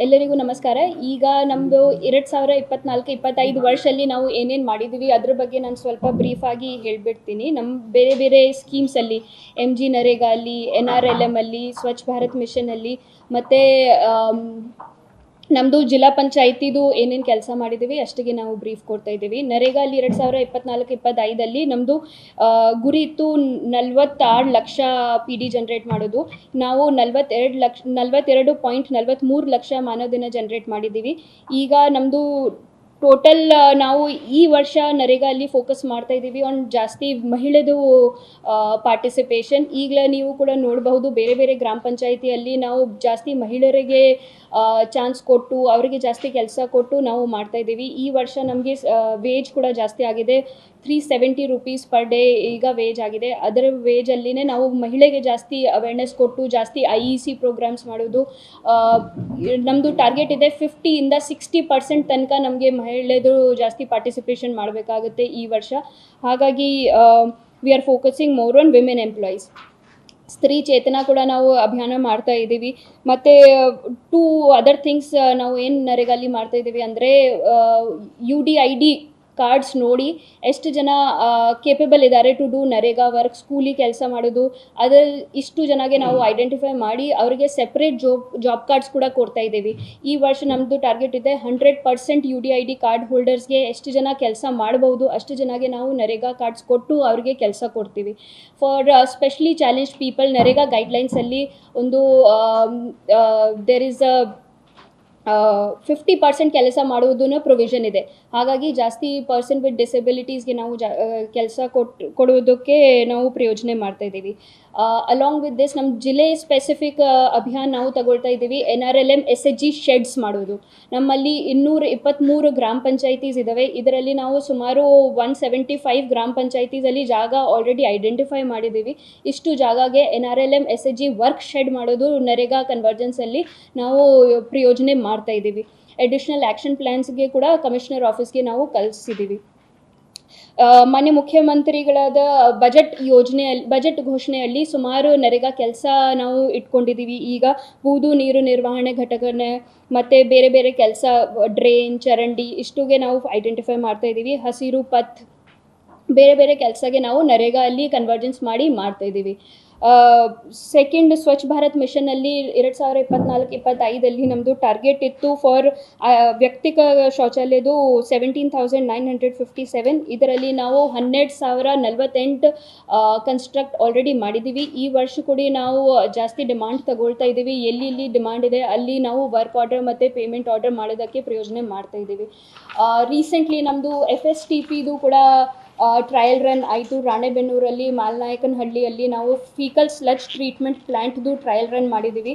ಎಲ್ಲರಿಗೂ ನಮಸ್ಕಾರ. ಈಗ ನಮ್ಮದು 2024-25 ವರ್ಷದಲ್ಲಿ ನಾವು ಏನೇನು ಮಾಡಿದ್ದೀವಿ ಅದ್ರ ಬಗ್ಗೆ ನಾನು ಸ್ವಲ್ಪ ಬ್ರೀಫಾಗಿ ಹೇಳಿಬಿಡ್ತೀನಿ. ನಮ್ಮ ಬೇರೆ ಬೇರೆ ಸ್ಕೀಮ್ಸಲ್ಲಿ MGNREGA ಅಲ್ಲಿ, NRLM ಅಲ್ಲಿ, ಸ್ವಚ್ಛ ಭಾರತ್ ಮಿಷನಲ್ಲಿ ಮತ್ತು ನಮ್ಮದು ಜಿಲ್ಲಾ ಪಂಚಾಯತಿದು ಏನೇನು ಕೆಲಸ ಮಾಡಿದ್ದೀವಿ ಅಷ್ಟಿಗೆ ನಾವು ಬ್ರೀಫ್ ಕೊಡ್ತಾ ಇದ್ದೀವಿ. ನರೇಗಾ ಅಲ್ಲಿ 2024-25 ನಮ್ಮದು ಗುರಿ ಇತ್ತು 46 ಲಕ್ಷ PD ಜನ್ರೇಟ್ ಮಾಡೋದು. ನಾವು 42.43 ಲಕ್ಷ ಮಾನವ ದಿನ ಜನ್ರೇಟ್ ಮಾಡಿದ್ದೀವಿ. ಈಗ ನಮ್ಮದು ಟೋಟಲ್ ನಾವು ಈ ವರ್ಷ ನರೇಗಾ ಅಲ್ಲಿ ಫೋಕಸ್ ಮಾಡ್ತಾ ಇದ್ದೀವಿ ಆನ್ ಜಾಸ್ತಿ ಮಹಿಳೆದು ಪಾರ್ಟಿಸಿಪೇಷನ್. ಈಗಲೇ ನೀವು ಕೂಡ ನೋಡಬಹುದು, ಬೇರೆ ಬೇರೆ ಗ್ರಾಮ ಪಂಚಾಯಿತಿಯಲ್ಲಿ ನಾವು ಜಾಸ್ತಿ ಮಹಿಳೆಯರಿಗೆ ಚಾನ್ಸ್ ಕೊಟ್ಟು ಅವರಿಗೆ ಜಾಸ್ತಿ ಕೆಲಸ ಕೊಟ್ಟು ನಾವು ಮಾಡ್ತಾ ಇದ್ದೀವಿ. ಈ ವರ್ಷ ನಮಗೆ ವೇಜ್ ಕೂಡ ಜಾಸ್ತಿ ಆಗಿದೆ. 370 ರೂಪೀಸ್ ಪರ್ ಡೇ ಈಗ ವೇಜ್ ಆಗಿದೆ. ಅದರ ವೇಜಲ್ಲಿನೇ ನಾವು ಮಹಿಳೆಗೆ ಜಾಸ್ತಿ ಅವೇರ್ನೆಸ್ ಕೊಟ್ಟು ಜಾಸ್ತಿ IEC ಪ್ರೋಗ್ರಾಮ್ಸ್ ಮಾಡೋದು. ನಮ್ಮದು ಟಾರ್ಗೆಟ್ ಇದೆ 50ಇಂದ 60% ತನಕ ನಮಗೆ ಮಹಿಳೆದು ಜಾಸ್ತಿ ಪಾರ್ಟಿಸಿಪೇಷನ್ ಮಾಡಬೇಕಾಗುತ್ತೆ ಈ ವರ್ಷ. ಹಾಗಾಗಿ we are focusing more on women employees. ಸ್ತ್ರೀ ಚೇತನ ಕೂಡ ನಾವು ಅಭಿಯಾನ ಮಾಡ್ತಾ ಇದ್ದೀವಿ. ಮತ್ತು 2 ಅದರ್ ಥಿಂಗ್ಸ್ ನಾವು ಏನು ನರೇಗಾಲಿ ಮಾಡ್ತಾ ಇದ್ದೀವಿ ಅಂದರೆ UDID ಕಾರ್ಡ್ಸ್ ನೋಡಿ ಎಷ್ಟು ಜನ ಕೇಪಬಲ್ ಇದ್ದಾರೆ ಟು ಡೂ ನರೇಗಾ ವರ್ಕ್, ಸ್ಕೂಲಿಗೆ ಕೆಲಸ ಮಾಡೋದು, ಅದರಲ್ಲಿ ಇಷ್ಟು ಜನಗೆ ನಾವು ಐಡೆಂಟಿಫೈ ಮಾಡಿ ಅವರಿಗೆ ಸೆಪ್ರೇಟ್ ಜಾಬ್ ಕಾರ್ಡ್ಸ್ ಕೂಡ ಕೊಡ್ತಾ ಇದ್ದೀವಿ. ಈ ವರ್ಷ ನಮ್ಮದು ಟಾರ್ಗೆಟ್ ಇದೆ 100% UDID ಕಾರ್ಡ್ ಹೋಲ್ಡರ್ಸ್ಗೆ ಎಷ್ಟು ಜನ ಕೆಲಸ ಮಾಡಬಹುದು ಅಷ್ಟು ಜನಗೆ ನಾವು ನರೇಗಾ ಕಾರ್ಡ್ಸ್ ಕೊಟ್ಟು ಅವರಿಗೆ ಕೆಲಸ ಕೊಡ್ತೀವಿ. For specially challenge people NREGA ಗೈಡ್ಲೈನ್ಸಲ್ಲಿ ಒಂದು ದೇರ್ ಈಸ್ 50% ಕೆಲಸ ಮಾಡುವುದನ್ನು ಪ್ರೊವಿಷನ್ ಇದೆ. ಹಾಗಾಗಿ ಜಾಸ್ತಿ ಪರ್ಸನ್ ವಿತ್ ಡಿಸೆಬಿಲಿಟೀಸ್ಗೆ ನಾವು ಕೆಲಸ ಕೊಡೋದಕ್ಕೆ ನಾವು ಪ್ರಯೋಜನೆ ಮಾಡ್ತಾ ಇದ್ದೀವಿ. ಅಲಾಂಗ್ ವಿತ್ ದಿಸ್ ನಮ್ಮ ಜಿಲ್ಲೆ ಸ್ಪೆಸಿಫಿಕ್ ಅಭಿಯಾನ ನಾವು ತಗೊಳ್ತಾ ಇದ್ದೀವಿ. NRLM SHG ಶೆಡ್ಸ್ ಮಾಡೋದು. ನಮ್ಮಲ್ಲಿ 223 ಗ್ರಾಮ ಪಂಚಾಯಿತೀಸ್ ಇದ್ದಾವೆ. ಇದರಲ್ಲಿ ನಾವು ಸುಮಾರು 175 ಗ್ರಾಮ ಪಂಚಾಯಿತೀಸಲ್ಲಿ ಜಾಗ ಆಲ್ರೆಡಿ ಐಡೆಂಟಿಫೈ ಮಾಡಿದ್ದೀವಿ. ಇಷ್ಟು ಜಾಗಗೆ NRLM SHG ವರ್ಕ್ ಶೆಡ್ ಮಾಡೋದು ನರೇಗಾ ಕನ್ವರ್ಜೆನ್ಸಲ್ಲಿ ನಾವು ಪ್ರಯೋಜನೆ ಮಾಡ್ತಾ ಇದ್ದೀವಿ. ಅಡಿಷ್ನಲ್ ಆ್ಯಕ್ಷನ್ ಪ್ಲ್ಯಾನ್ಸ್ಗೆ ಕೂಡ ಕಮಿಷನರ್ ಆಫೀಸ್ಗೆ ನಾವು ಕಳಿಸಿದ್ದೀವಿ. ಮಾನ್ಯ ಮುಖ್ಯಮಂತ್ರಿಗಳಾದ ಬಜೆಟ್ ಘೋಷಣೆಯಲ್ಲಿ ಸುಮಾರು ನರೇಗಾ ಕೆಲಸ ನಾವು ಇಟ್ಕೊಂಡಿದ್ದೀವಿ. ಈಗ ಬೂದು ನೀರು ನಿರ್ವಹಣೆ ಘಟಕನೆ ಮತ್ತು ಬೇರೆ ಬೇರೆ ಕೆಲಸ, ಡ್ರೈನ್, ಚರಂಡಿ ಇಷ್ಟುಗೆ ನಾವು ಐಡೆಂಟಿಫೈ ಮಾಡ್ತಾ ಇದ್ದೀವಿ. ಹಸಿರು ಪಥ್ ಬೇರೆ ಬೇರೆ ಕೆಲಸಗೆ ನಾವು ನರೇಗಾ ಅಲ್ಲಿ ಕನ್ವರ್ಜೆನ್ಸ್ ಮಾಡಿ ಮಾಡ್ತಾ ಇದ್ದೀವಿ. ಸೆಕೆಂಡ್ ಸ್ವಚ್ಛ ಭಾರತ್ ಮಿಷನಲ್ಲಿ 2024-25 ನಮ್ಮದು ಟಾರ್ಗೆಟ್ ಇತ್ತು ಫಾರ್ ವ್ಯಕ್ತಿಕ ಶೌಚಾಲಯದು 17,957. ಇದರಲ್ಲಿ ನಾವು 12,048 ಕನ್ಸ್ಟ್ರಕ್ಟ್ ಆಲ್ರೆಡಿ ಮಾಡಿದ್ದೀವಿ. ಈ ವರ್ಷ ಕೂಡ ನಾವು ಜಾಸ್ತಿ ಡಿಮಾಂಡ್ ತಗೊಳ್ತಾ ಇದ್ದೀವಿ. ಎಲ್ಲಿ ಡಿಮಾಂಡ್ ಇದೆ ಅಲ್ಲಿ ನಾವು ವರ್ಕ್ ಆರ್ಡರ್ ಮತ್ತು ಪೇಮೆಂಟ್ ಆರ್ಡರ್ ಮಾಡೋದಕ್ಕೆ ಪ್ರಯೋಜನೆ ಮಾಡ್ತಾ ಇದ್ದೀವಿ. ರೀಸೆಂಟ್ಲಿ ನಮ್ಮದು FSTPದು ಕೂಡ ಟ್ರಯಲ್ ರನ್ ಆಯಿತು. ರಾಣೆಬೆನ್ನೂರಲ್ಲಿ, ಮಾಲ್ನಾಯಕನಹಳ್ಳಿಯಲ್ಲಿ ನಾವು ಫೀಕಲ್ ಸ್ಲಜ್ ಟ್ರೀಟ್ಮೆಂಟ್ ಪ್ಲ್ಯಾಂಟ್ದು ಟ್ರಯಲ್ ರನ್ ಮಾಡಿದ್ದೀವಿ.